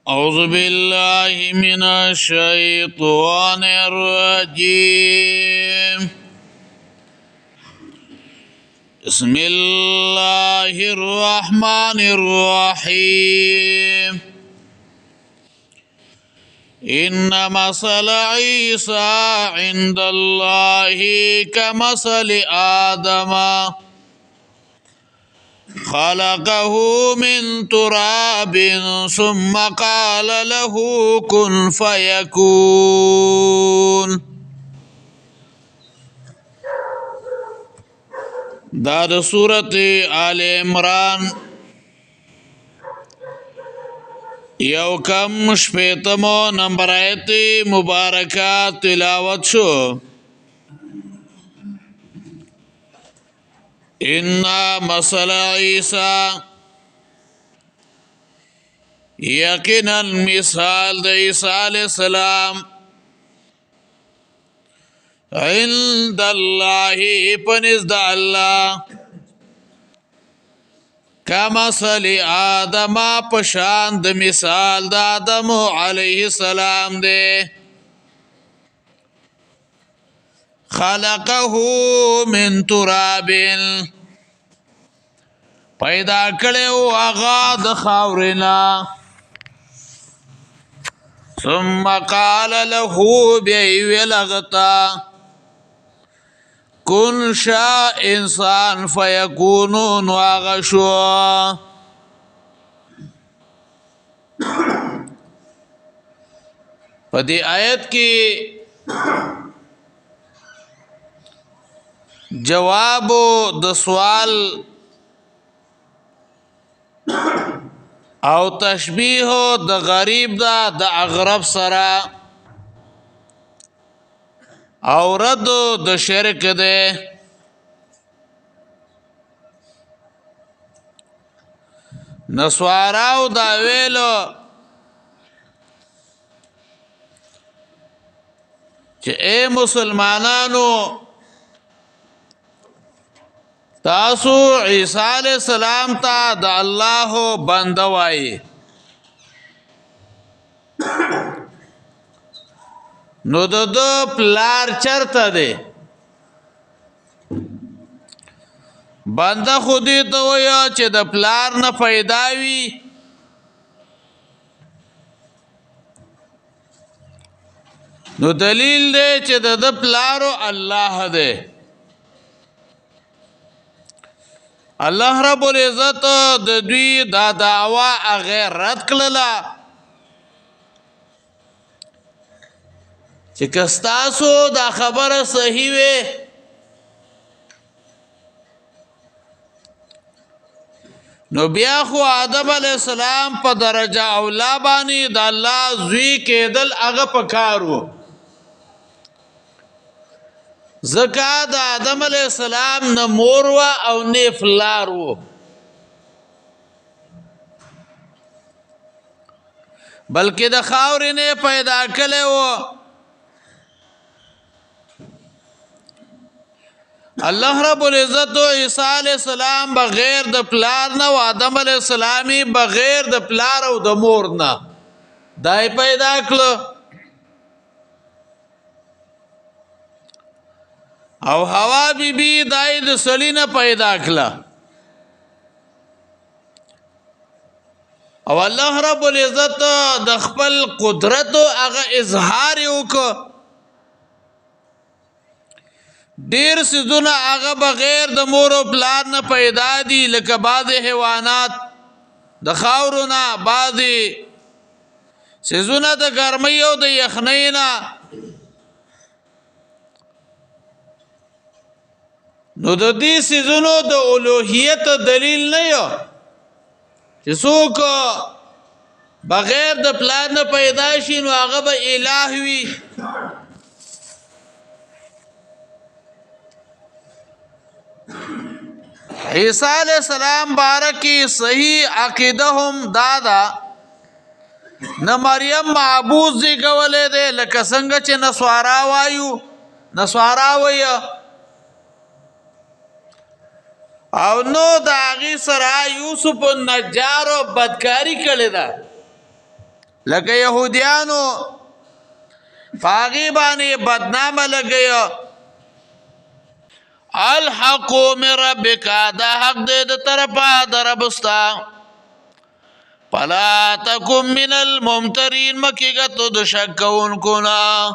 أعوذ بالله من الشيطان الرجيم. بسم الله الرحمن الرحيم. إن مثل عيسى عند الله كمثل آدم خلقه من تراب ثم قال له كن فيكون. دا د سورت آل عمران یو کم شپیتمو نمبر آیت مبارکہ تلاوت شو. ان مثل عیسی یقینا مثال د عیسی علیہ السلام عند الله پنزد الله کمثل آدم پشان د مثال د آدم علیہ السلام دے خلقه من تراب پیدا کړو هغه د خاورنا ثم قال له بيولغتا كن شاء انسان فيكون واغشو. پدې آیت کې جواب د سوال او تشبیه د غریب دا د اغرب سره او رد د شرک ده. نسواراو دا ویلو چې اے مسلمانانو تاسو عیسی علیہ السلام تا د الله بنده وای نو د پلار چرته دی بنده خودی ته ویا چې د پلار نه پیدا وی نو دلیل دی چې د پلارو الله دی. الله رب العزت د دوی دا دعوا غیر رد کړله چې کستاسو دا خبره صحیح وي نو بیا خو آدم علیہ السلام په درجه اولا باندې د الله زوی کېدل هغه پکارو زکا د آدم علیہ السلام نه مور وا او نه فلار وو بلکې د خاورې نه پیدا کړي وو. الله رب العزت عیسی علیہ السلام بغیر د پلار نه او آدم علیہ السلام بغیر د پلار او د مور نه دای پیدا کړو او حوا بی بی دای د سلینا پیدا کړه او الله رب العزت د خپل قدرت هغه اظهار وکړ. ډیر سيزونه هغه بغیر د مور او پلار نه پیدا دي لکه بعض حیوانات د خاورونه بعضی سيزونه د ګرمۍ او د یخنۍ نه نو د دې سيزونو د اولوهیت دلیل نه یو چې څوک بغیر د پلان نه پیدا شي نو هغه به الٰه وي. عیسی علیہ السلام بارکی صحیح عقیده هم دادا نه مریم معبود زیږولې ده لکه څنګه چې نسوارا وایو نسوارا وایو او نو دا غي سره یوسف النجار بدکاری کړی دا لکه یهودیانو پاغي باندې بدنامه لګیا. الحق من ربک، دا حق دې د طرفه د رب ستا. فلا تکن من الممترین، مکیګه تو د شک کوونکو نه.